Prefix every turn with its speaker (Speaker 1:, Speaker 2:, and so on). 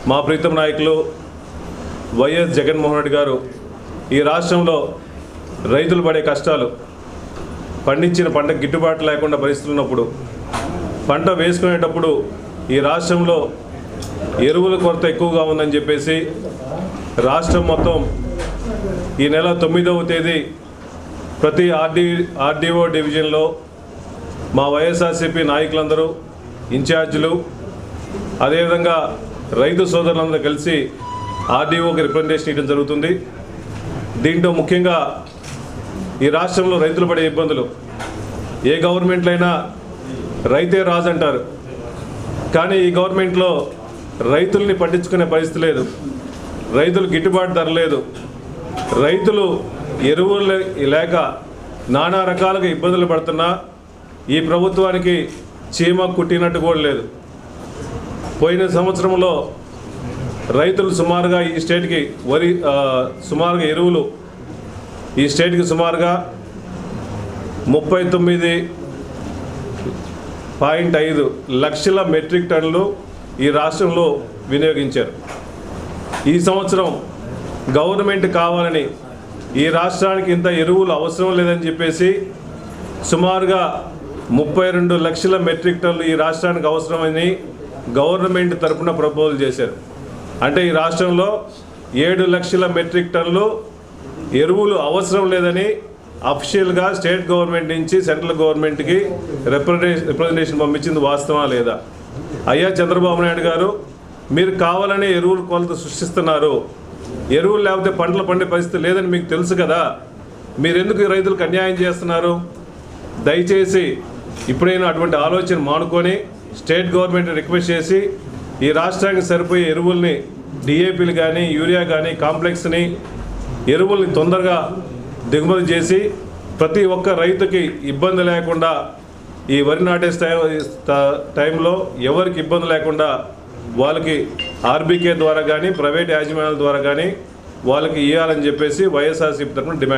Speaker 1: మా ప్రీతం నాయకులు వైఎస్ జగన్మోహన్ రెడ్డి గారు ఈ రాష్ట్రంలో రైతులు పడే కష్టాలు, పండించిన పంట గిట్టుబాటు లేకుండా పరిస్థితులు ఉన్నప్పుడు, పంట వేసుకునేటప్పుడు ఈ రాష్ట్రంలో ఎరువుల కొరత ఎక్కువగా ఉందని చెప్పేసి రాష్ట్రం మొత్తం ఈ నెల 9వ తేదీ ప్రతి ఆర్డీఓ డివిజన్లో మా వైఎస్ఆర్సీపీ నాయకులందరూ, ఇన్ఛార్జీలు, అదేవిధంగా రైతు సోదరులందరూ కలిసి ఆర్డీఓకి రిప్రజెంటేషన్ ఇవ్వడం జరుగుతుంది. దీంట్లో ముఖ్యంగా ఈ రాష్ట్రంలో రైతులు పడే ఇబ్బందులు, ఏ గవర్నమెంట్లో అయినా రైతే రాజు అంటారు, కానీ ఈ గవర్నమెంట్లో రైతుల్ని పట్టించుకునే పరిస్థితి లేదు. రైతులు గిట్టుబాటు ధర లేదు. రైతులు ఎరువులు లేక నానా రకాలుగా ఇబ్బందులు పడుతున్నా ఈ ప్రభుత్వానికి చీమ కుట్టినట్టు కూడా లేదు. పోయిన సంవత్సరంలో రైతులు సుమారుగా ఈ స్టేట్కి సుమారుగా ఎరువులు ఈ స్టేట్కి సుమారుగా 39.5 లక్షల మెట్రిక్ టన్నులు ఈ రాష్ట్రంలో వినియోగించారు. ఈ సంవత్సరం గవర్నమెంట్ కావాలని ఈ రాష్ట్రానికి ఇంత ఎరువులు అవసరం లేదని చెప్పేసి సుమారుగా 32 లక్షల మెట్రిక్ టన్నులు ఈ రాష్ట్రానికి అవసరమని గవర్నమెంట్ తరఫున ప్రపోజల్ చేశారు. అంటే ఈ రాష్ట్రంలో 7 లక్షల మెట్రిక్ టన్నులు ఎరువులు అవసరం లేదని అఫీషియల్గా స్టేట్ గవర్నమెంట్ నుంచి సెంట్రల్ గవర్నమెంట్కి రిప్రజెంటేషన్ పంపించింది వాస్తవా లేదా? అయ్యా చంద్రబాబు నాయుడు గారు, మీరు కావాలనే ఎరువుల కొలత సృష్టిస్తున్నారు. ఎరువులు లేకపోతే పంటలు పండే పరిస్థితి లేదని మీకు తెలుసు కదా, మీరెందుకు రైతులకు అన్యాయం చేస్తున్నారు? దయచేసి ఇప్పుడైనా అటువంటి ఆలోచన మానుకొని స్టేట్ గవర్నమెంట్ రిక్వెస్ట్ చేసి ఈ రాష్ట్రానికి సరిపోయే ఎరువుల్ని, డిఏపీలు కానీ, యూరియా కానీ, కాంప్లెక్స్ని ఎరువుల్ని తొందరగా దిగుమతి చేసి ప్రతి ఒక్క రైతుకి ఇబ్బంది లేకుండా ఈ వరి నాటే టైంలో ఎవరికి ఇబ్బంది లేకుండా వాళ్ళకి ఆర్బీకే ద్వారా కానీ, ప్రైవేట్ యాజమాన్యాల ద్వారా కానీ వాళ్ళకి ఇవ్వాలని చెప్పేసి వైఎస్ఆర్సీపీ తరఫున డిమాండ్